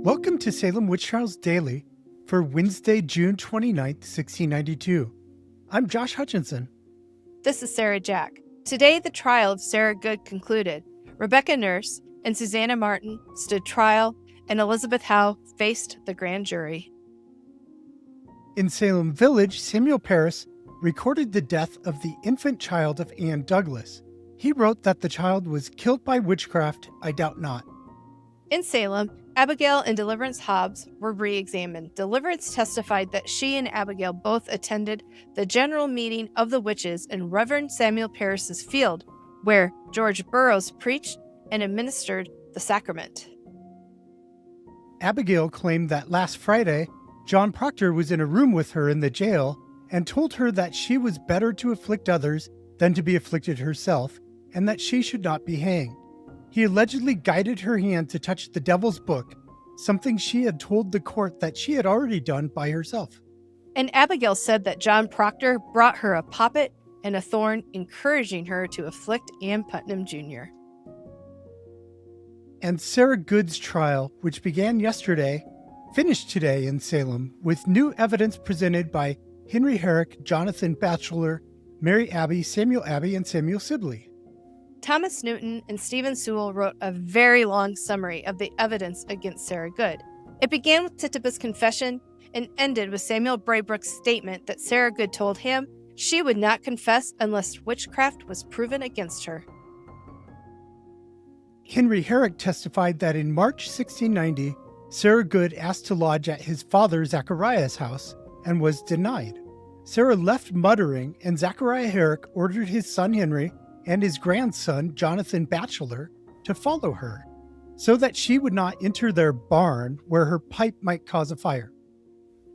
Welcome to Salem Witch Trials Daily for Wednesday, June 29th, 1692. I'm Josh Hutchinson. This is Sarah Jack. Today, the trial of Sarah Good concluded. Rebecca Nurse and Susannah Martin stood trial, and Elizabeth Howe faced the grand jury. In Salem Village, Samuel Parris recorded the death of the infant child of Anne Douglas. He wrote that the child was killed by witchcraft, I doubt not. In Salem, Abigail and Deliverance Hobbs were reexamined. Deliverance testified that she and Abigail both attended the general meeting of the witches in Reverend Samuel Parris's field, where George Burroughs preached and administered the sacrament. Abigail claimed that last Friday, John Proctor was in a room with her in the jail and told her that she was better to afflict others than to be afflicted herself, and that she should not be hanged. He allegedly guided her hand to touch the devil's book, something she had told the court that she had already done by herself. And Abigail said that John Proctor brought her a poppet and a thorn, encouraging her to afflict Ann Putnam Jr. And Sarah Good's trial, which began yesterday, finished today in Salem with new evidence presented by Henry Herrick, Jonathan Batchelor, Mary Abbey, Samuel Abbey, and Samuel Sibley. Thomas Newton and Stephen Sewell wrote a very long summary of the evidence against Sarah Good. It began with Tituba's confession and ended with Samuel Braybrook's statement that Sarah Good told him she would not confess unless witchcraft was proven against her. Henry Herrick testified that in March 1690, Sarah Good asked to lodge at his father Zachariah's house and was denied. Sarah left muttering, and Zachariah Herrick ordered his son Henry and his grandson, Jonathan Batchelor, to follow her, so that she would not enter their barn where her pipe might cause a fire.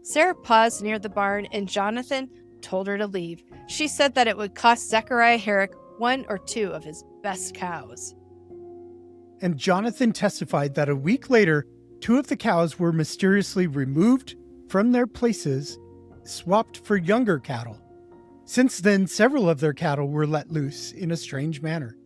Sarah paused near the barn, and Jonathan told her to leave. She said that it would cost Zachariah Herrick one or two of his best cows. And Jonathan testified that a week later, two of the cows were mysteriously removed from their places, swapped for younger cattle. Since then, several of their cattle were let loose in a strange manner.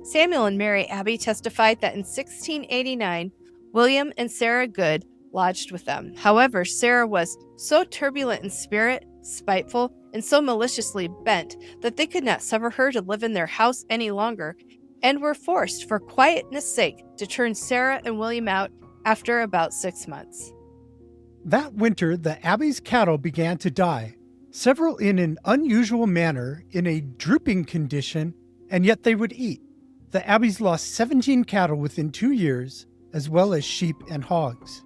Samuel and Mary Abbey testified that in 1689, William and Sarah Good lodged with them. However, Sarah was so turbulent in spirit, spiteful, and so maliciously bent that they could not suffer her to live in their house any longer, and were forced, for quietness' sake, to turn Sarah and William out after about 6 months. That winter, the Abbey's cattle began to die, several in an unusual manner, in a drooping condition, and yet they would eat. The Abbeys lost 17 cattle within 2 years, as well as sheep and hogs.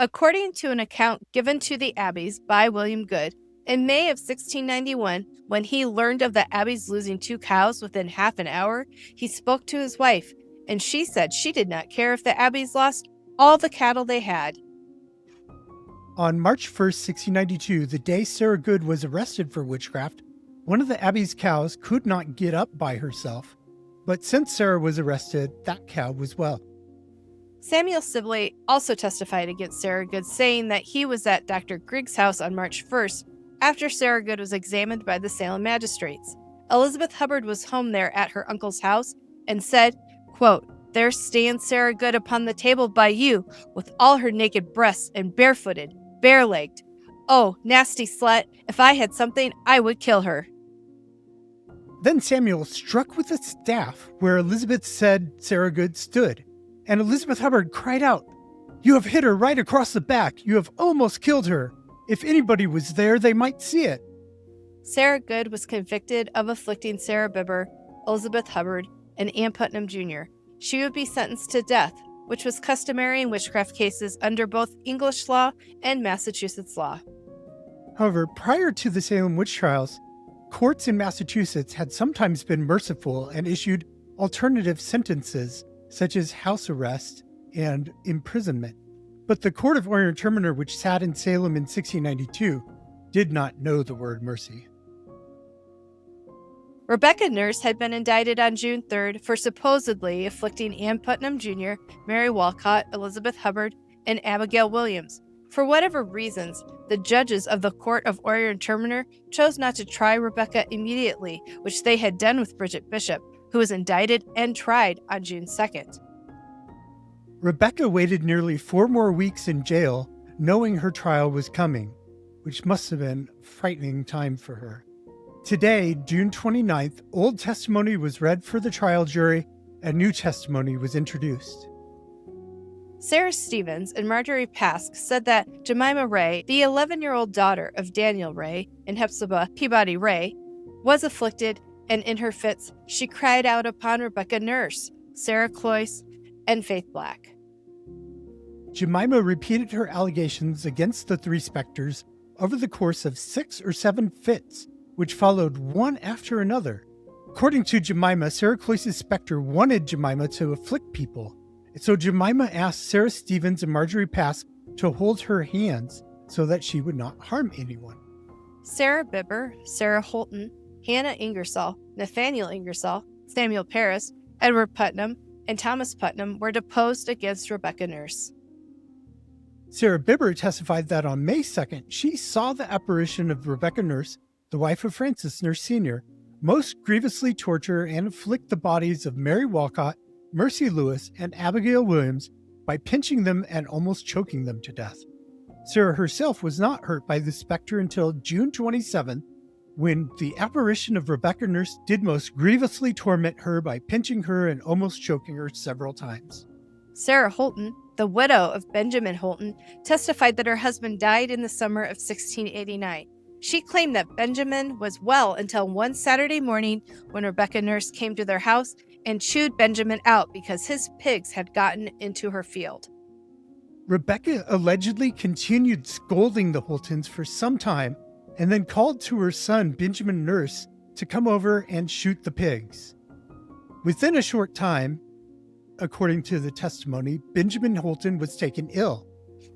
According to an account given to the Abbeys by William Good, in May of 1691, when he learned of the Abbeys losing 2 cows within half an hour, he spoke to his wife, and she said she did not care if the Abbeys lost all the cattle they had. On March 1st, 1692, the day Sarah Good was arrested for witchcraft, one of the Abbey's cows could not get up by herself, but since Sarah was arrested, that cow was well. Samuel Sibley also testified against Sarah Good, saying that he was at Dr. Grigg's house on March 1st after Sarah Good was examined by the Salem magistrates. Elizabeth Hubbard was home there at her uncle's house and said, quote, "There stands Sarah Good upon the table by you, with all her naked breasts and barefooted, bare-legged. Oh, nasty slut, if I had something, I would kill her." Then Samuel struck with a staff where Elizabeth said Sarah Good stood, and Elizabeth Hubbard cried out, "You have hit her right across the back. You have almost killed her. If anybody was there, they might see it." Sarah Good was convicted of afflicting Sarah Bibber, Elizabeth Hubbard, and Ann Putnam Jr. She would be sentenced to death, which was customary in witchcraft cases under both English law and Massachusetts law. However, prior to the Salem witch trials, courts in Massachusetts had sometimes been merciful and issued alternative sentences, such as house arrest and imprisonment. But the court of Oyer and Terminer, which sat in Salem in 1692, did not know the word mercy. Rebecca Nurse had been indicted on June 3rd for supposedly afflicting Ann Putnam Jr., Mary Walcott, Elizabeth Hubbard, and Abigail Williams. For whatever reasons, the judges of the court of Oyer and Terminer chose not to try Rebecca immediately, which they had done with Bridget Bishop, who was indicted and tried on June 2nd. Rebecca waited nearly 4 more weeks in jail, knowing her trial was coming, which must have been a frightening time for her. Today, June 29th, old testimony was read for the trial jury and new testimony was introduced. Sarah Stevens and Marjorie Pask said that Jemima Ray, the 11-year-old daughter of Daniel Ray and Hephzibah Peabody Ray, was afflicted, and in her fits she cried out upon Rebecca Nurse, Sarah Cloyce, and Faith Black. Jemima repeated her allegations against the 3 specters over the course of 6 or 7 fits, which followed one after another. According to Jemima, Sarah Cloyce's specter wanted Jemima to afflict people. So Jemima asked Sarah Stevens and Marjorie Pask to hold her hands so that she would not harm anyone. Sarah Bibber, Sarah Holton, Hannah Ingersoll, Nathaniel Ingersoll, Samuel Parris, Edward Putnam, and Thomas Putnam were deposed against Rebecca Nurse. Sarah Bibber testified that on May 2nd, she saw the apparition of Rebecca Nurse, the wife of Francis Nurse Sr., most grievously torture and afflict the bodies of Mary Walcott, Mercy Lewis, and Abigail Williams by pinching them and almost choking them to death. Sarah herself was not hurt by the specter until June 27th, when the apparition of Rebecca Nurse did most grievously torment her by pinching her and almost choking her several times. Sarah Holton, the widow of Benjamin Holton, testified that her husband died in the summer of 1689. She claimed that Benjamin was well until one Saturday morning when Rebecca Nurse came to their house and chewed Benjamin out because his pigs had gotten into her field. Rebecca allegedly continued scolding the Holtons for some time and then called to her son, Benjamin Nurse, to come over and shoot the pigs. Within a short time, according to the testimony, Benjamin Holton was taken ill,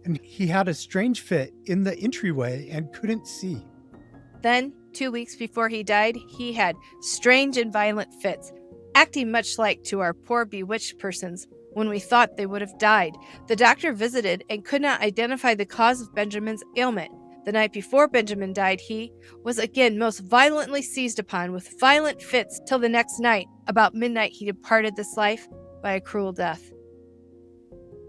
and he had a strange fit in the entryway and couldn't see. Then, 2 weeks before he died, he had strange and violent fits, acting much like to our poor bewitched persons when we thought they would have died. The doctor visited and could not identify the cause of Benjamin's ailment. The night before Benjamin died, he was again most violently seized upon with violent fits till the next night. About midnight, he departed this life by a cruel death.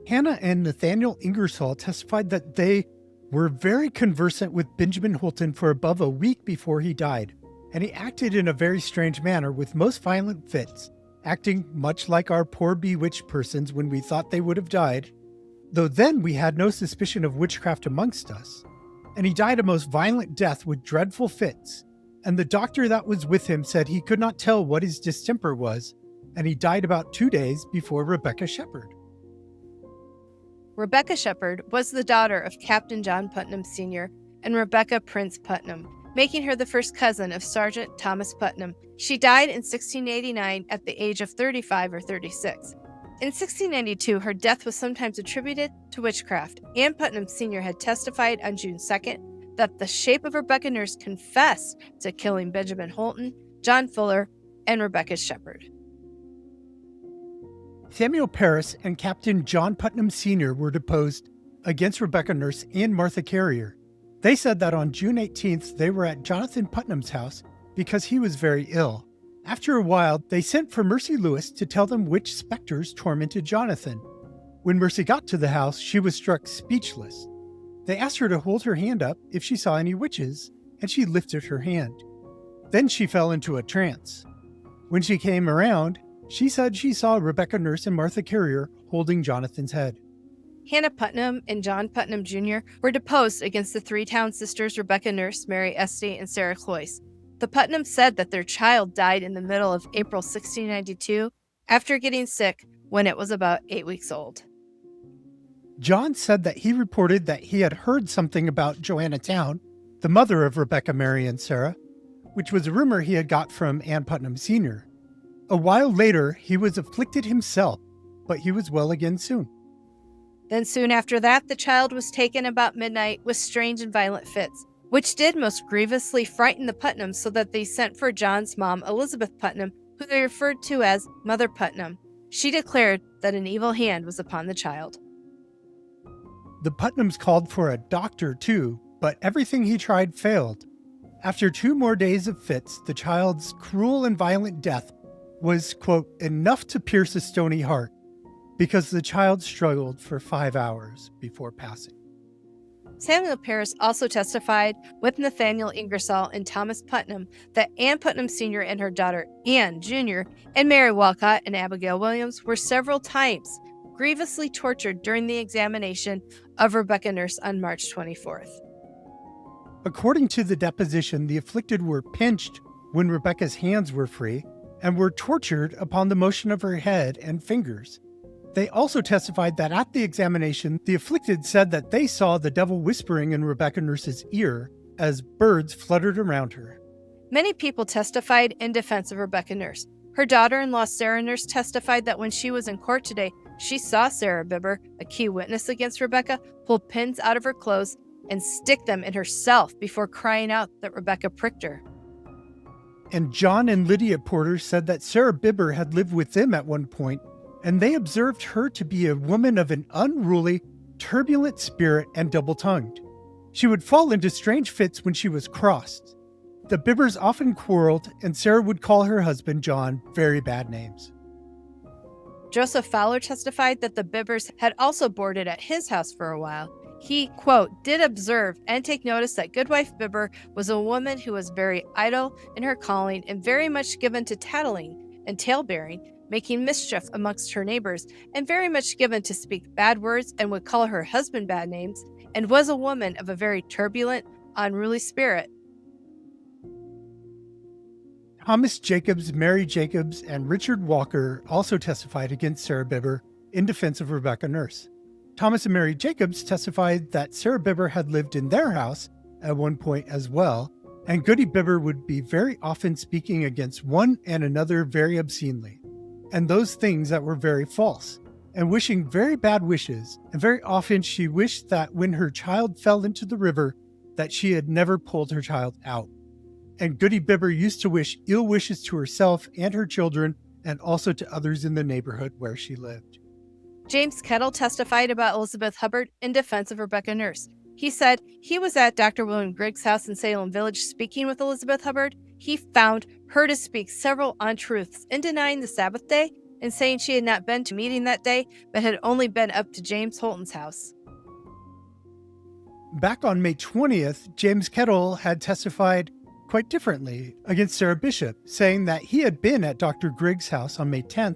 Hannah and Nathaniel Ingersoll testified that they were very conversant with Benjamin Holton for above a week before he died, and he acted in a very strange manner with most violent fits, acting much like our poor bewitched persons when we thought they would have died, though then we had no suspicion of witchcraft amongst us. And he died a most violent death with dreadful fits, and the doctor that was with him said he could not tell what his distemper was, and he died about 2 days before Rebecca Shepherd. Rebecca Shepherd was the daughter of Captain John Putnam Sr. and Rebecca Prince Putnam, making her the first cousin of Sergeant Thomas Putnam. She died in 1689 at the age of 35 or 36. In 1692, her death was sometimes attributed to witchcraft. Ann Putnam Sr. had testified on June 2nd that the shape of Rebecca Nurse confessed to killing Benjamin Holton, John Fuller, and Rebecca Shepherd. Samuel Parris and Captain John Putnam Sr. were deposed against Rebecca Nurse and Martha Carrier. They said that on June 18th, they were at Jonathan Putnam's house because he was very ill. After a while, they sent for Mercy Lewis to tell them which specters tormented Jonathan. When Mercy got to the house, she was struck speechless. They asked her to hold her hand up if she saw any witches, and she lifted her hand. Then she fell into a trance. When she came around, she said she saw Rebecca Nurse and Martha Carrier holding Jonathan's head. Hannah Putnam and John Putnam Jr. were deposed against the 3 town sisters Rebecca Nurse, Mary Esty, and Sarah Cloyce. The Putnams said that their child died in the middle of April 1692 after getting sick when it was about 8 weeks old. John said that he reported that he had heard something about Joanna Town, the mother of Rebecca, Mary, and Sarah, which was a rumor he had got from Ann Putnam Sr. A while later, he was afflicted himself, but he was well again soon. Then soon after that, the child was taken about midnight with strange and violent fits, which did most grievously frighten the Putnams so that they sent for John's mom, Elizabeth Putnam, who they referred to as Mother Putnam. She declared that an evil hand was upon the child. The Putnams called for a doctor too, but everything he tried failed. After 2 more days of fits, the child's cruel and violent death was, quote, enough to pierce a stony heart. because the child struggled for 5 hours before passing. Samuel Parris also testified with Nathaniel Ingersoll and Thomas Putnam that Ann Putnam Sr. and her daughter Ann Jr. and Mary Walcott and Abigail Williams were several times grievously tortured during the examination of Rebecca Nurse on March 24th. According to the deposition, the afflicted were pinched when Rebecca's hands were free and were tortured upon the motion of her head and fingers. They also testified that at the examination, the afflicted said that they saw the devil whispering in Rebecca Nurse's ear as birds fluttered around her. Many people testified in defense of Rebecca Nurse. Her daughter-in-law Sarah Nurse testified that when she was in court today, she saw Sarah Bibber, a key witness against Rebecca, pull pins out of her clothes and stick them in herself before crying out that Rebecca pricked her. And John and Lydia Porter said that Sarah Bibber had lived with them at one point, and they observed her to be a woman of an unruly, turbulent spirit and double-tongued. She would fall into strange fits when she was crossed. The Bibbers often quarreled, and Sarah would call her husband, John, very bad names. Joseph Fowler testified that the Bibbers had also boarded at his house for a while. He, quote, did observe and take notice that Goodwife Bibber was a woman who was very idle in her calling and very much given to tattling and tale-bearing, making mischief amongst her neighbors, and very much given to speak bad words and would call her husband bad names, and was a woman of a very turbulent, unruly spirit. Thomas Jacobs, Mary Jacobs, and Richard Walker also testified against Sarah Bibber in defense of Rebecca Nurse. Thomas and Mary Jacobs testified that Sarah Bibber had lived in their house at one point as well, and Goody Bibber would be very often speaking against one and another very obscenely, and those things that were very false, and wishing very bad wishes, and very often she wished that when her child fell into the river, that she had never pulled her child out. And Goody Bibber used to wish ill wishes to herself and her children, and also to others in the neighborhood where she lived. James Kettle testified about Elizabeth Hubbard in defense of Rebecca Nurse. He said he was at Dr. William Griggs' house in Salem Village speaking with Elizabeth Hubbard. He found her to speak several untruths in denying the Sabbath day and saying she had not been to meeting that day, but had only been up to James Holton's house. Back on May 20th, James Kettle had testified quite differently against Sarah Bishop, saying that he had been at Dr. Griggs' house on May 10th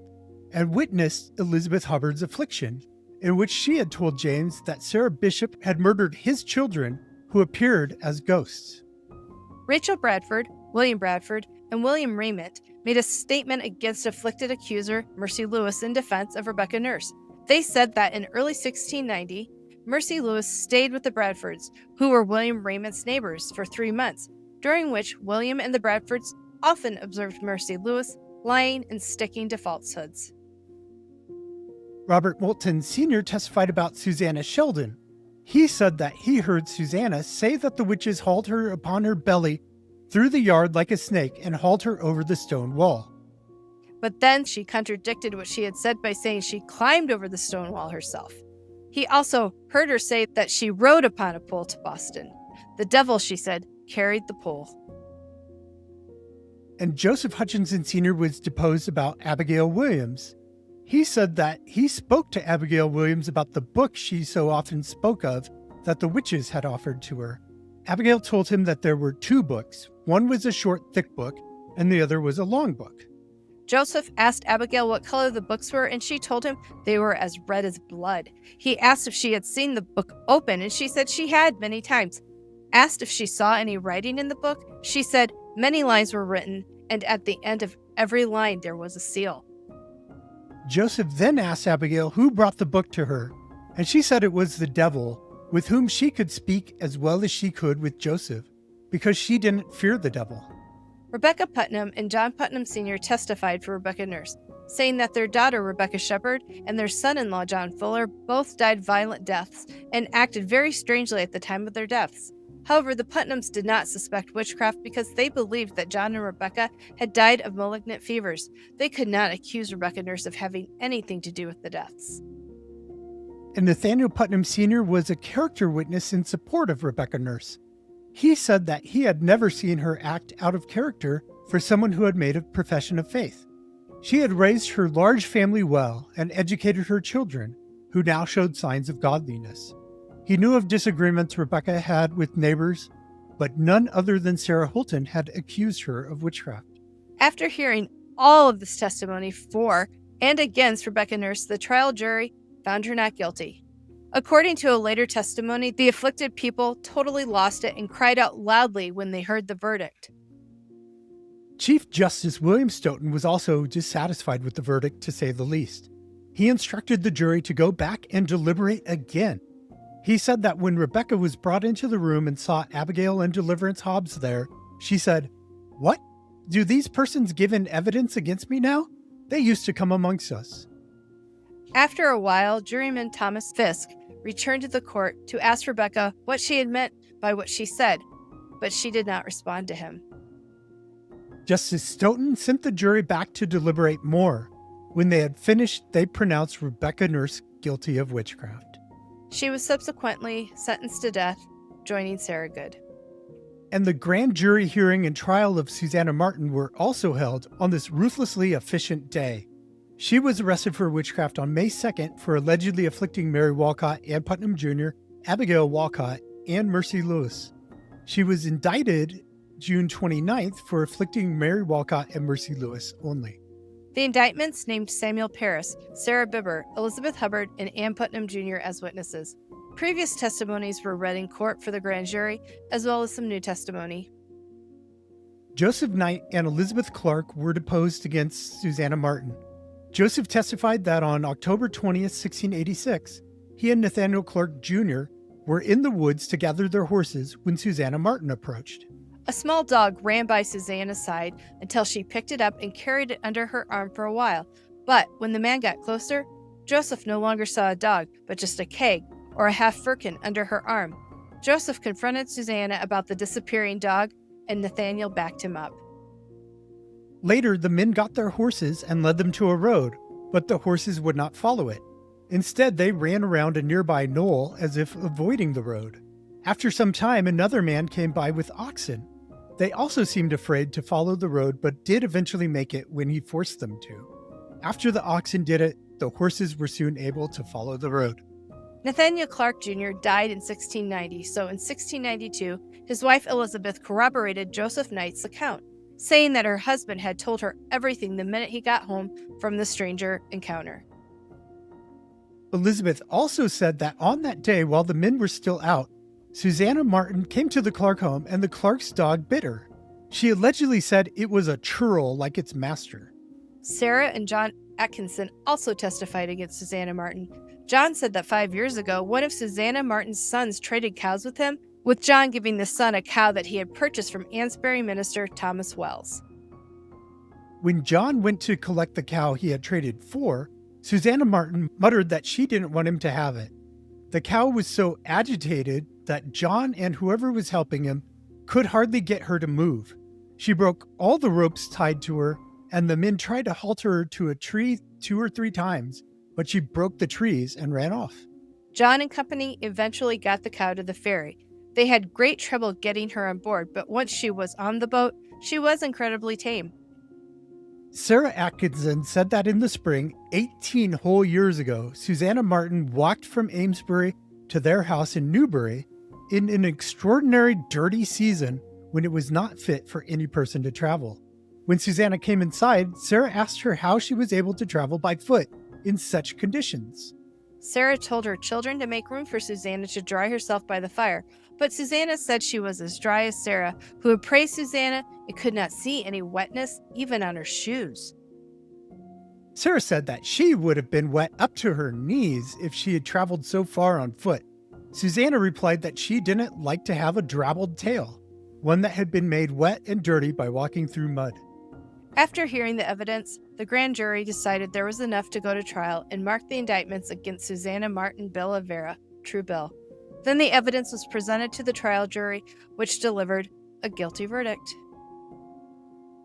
and witnessed Elizabeth Hubbard's affliction, in which she had told James that Sarah Bishop had murdered his children who appeared as ghosts. Rachel Bradford, William Bradford, and William Raymond made a statement against afflicted accuser Mercy Lewis in defense of Rebecca Nurse. They said that in early 1690, Mercy Lewis stayed with the Bradfords, who were William Raymond's neighbors, for 3 months, during which William and the Bradfords often observed Mercy Lewis lying and sticking to falsehoods. Robert Moulton Sr. testified about Susannah Sheldon. He said that he heard Susannah say that the witches hauled her upon her belly through the yard like a snake and hauled her over the stone wall. But then she contradicted what she had said by saying she climbed over the stone wall herself. He also heard her say that she rode upon a pole to Boston. The devil, she said, carried the pole. And Joseph Hutchinson Sr. was deposed about Abigail Williams. He said that he spoke to Abigail Williams about the book she so often spoke of that the witches had offered to her. Abigail told him that there were 2 books. One was a short, thick book, and the other was a long book. Joseph asked Abigail what color the books were, and she told him they were as red as blood. He asked if she had seen the book open, and she said she had many times. Asked if she saw any writing in the book, she said many lines were written, and at the end of every line there was a seal. Joseph then asked Abigail who brought the book to her, and she said it was the devil, with whom she could speak as well as she could with Joseph, because she didn't fear the devil. Rebecca Putnam and John Putnam Sr. testified for Rebecca Nurse, saying that their daughter Rebecca Shepherd and their son-in-law John Fuller both died violent deaths and acted very strangely at the time of their deaths. However, the Putnams did not suspect witchcraft because they believed that John and Rebecca had died of malignant fevers. They could not accuse Rebecca Nurse of having anything to do with the deaths. And Nathaniel Putnam Sr. was a character witness in support of Rebecca Nurse. He said that he had never seen her act out of character for someone who had made a profession of faith. She had raised her large family well and educated her children, who now showed signs of godliness. He knew of disagreements Rebecca had with neighbors, but none other than Sarah Holton had accused her of witchcraft. After hearing all of this testimony for and against Rebecca Nurse, the trial jury found her not guilty. According to a later testimony, the afflicted people totally lost it and cried out loudly when they heard the verdict. Chief Justice William Stoughton was also dissatisfied with the verdict, to say the least. He instructed the jury to go back and deliberate again. He said that when Rebecca was brought into the room and saw Abigail and Deliverance Hobbs there, she said, "What? Do these persons give in evidence against me now? They used to come amongst us." After a while, juryman Thomas Fisk returned to the court to ask Rebecca what she had meant by what she said, but she did not respond to him. Justice Stoughton sent the jury back to deliberate more. When they had finished, they pronounced Rebecca Nurse guilty of witchcraft. She was subsequently sentenced to death, joining Sarah Good. And the grand jury hearing and trial of Susannah Martin were also held on this ruthlessly efficient day. She was arrested for witchcraft on May 2nd for allegedly afflicting Mary Walcott, Ann Putnam Jr., Abigail Walcott, and Mercy Lewis. She was indicted June 29th for afflicting Mary Walcott and Mercy Lewis only. The indictments named Samuel Parris, Sarah Bibber, Elizabeth Hubbard, and Ann Putnam Jr. as witnesses. Previous testimonies were read in court for the grand jury, as well as some new testimony. Joseph Knight and Elizabeth Clark were deposed against Susannah Martin. Joseph testified that on October 20th, 1686, he and Nathaniel Clark Jr. were in the woods to gather their horses when Susannah Martin approached. A small dog ran by Susannah's side until she picked it up and carried it under her arm for a while. But when the man got closer, Joseph no longer saw a dog, but just a keg, or a half firkin, under her arm. Joseph confronted Susannah about the disappearing dog, and Nathaniel backed him up. Later, the men got their horses and led them to a road, but the horses would not follow it. Instead, they ran around a nearby knoll as if avoiding the road. After some time, another man came by with oxen. They also seemed afraid to follow the road, but did eventually make it when he forced them to. After the oxen did it, the horses were soon able to follow the road. Nathaniel Clark Jr. died in 1690, so in 1692, his wife Elizabeth corroborated Joseph Knight's account, saying that her husband had told her everything the minute he got home from the stranger encounter. Elizabeth also said that on that day, while the men were still out, Susannah Martin came to the Clark home and the Clark's dog bit her. She allegedly said it was a churl like its master. Sarah and John Atkinson also testified against Susannah Martin. John said that 5 years ago, one of Susannah Martin's sons traded cows with him, with John giving the son a cow that he had purchased from Ansbury minister Thomas Wells. When John went to collect the cow he had traded for, Susannah Martin muttered that she didn't want him to have it. The cow was so agitated that John and whoever was helping him could hardly get her to move. She broke all the ropes tied to her, and the men tried to halter her to a tree 2 or 3 times, but she broke the trees and ran off. John and company eventually got the cow to the ferry. They had great trouble getting her on board, but once she was on the boat, she was incredibly tame. Sarah Atkinson said that in the spring, 18 whole years ago, Susannah Martin walked from Amesbury to their house in Newbury in an extraordinary dirty season when it was not fit for any person to travel. When Susannah came inside, Sarah asked her how she was able to travel by foot in such conditions. Sarah told her children to make room for Susannah to dry herself by the fire, but Susannah said she was as dry as Sarah, who had praised Susannah and could not see any wetness even on her shoes. Sarah said that she would have been wet up to her knees if she had traveled so far on foot. Susannah replied that she didn't like to have a drabbled tail, one that had been made wet and dirty by walking through mud. After hearing the evidence, the grand jury decided there was enough to go to trial and marked the indictments against Susannah Martin Bill of Vera, true bill. Then the evidence was presented to the trial jury, which delivered a guilty verdict.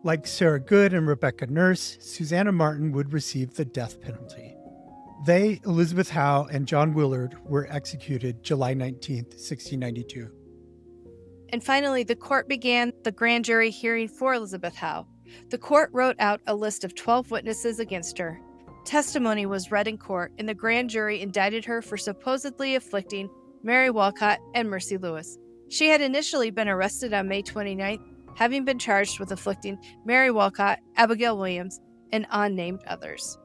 Like Sarah Good and Rebecca Nurse, Susannah Martin would receive the death penalty. They, Elizabeth Howe and John Willard, were executed July 19, 1692. And finally, the court began the grand jury hearing for Elizabeth Howe. The court wrote out a list of 12 witnesses against her. Testimony was read in court, and the grand jury indicted her for supposedly afflicting Mary Walcott and Mercy Lewis. She had initially been arrested on May 29th, having been charged with afflicting Mary Walcott, Abigail Williams, and unnamed others.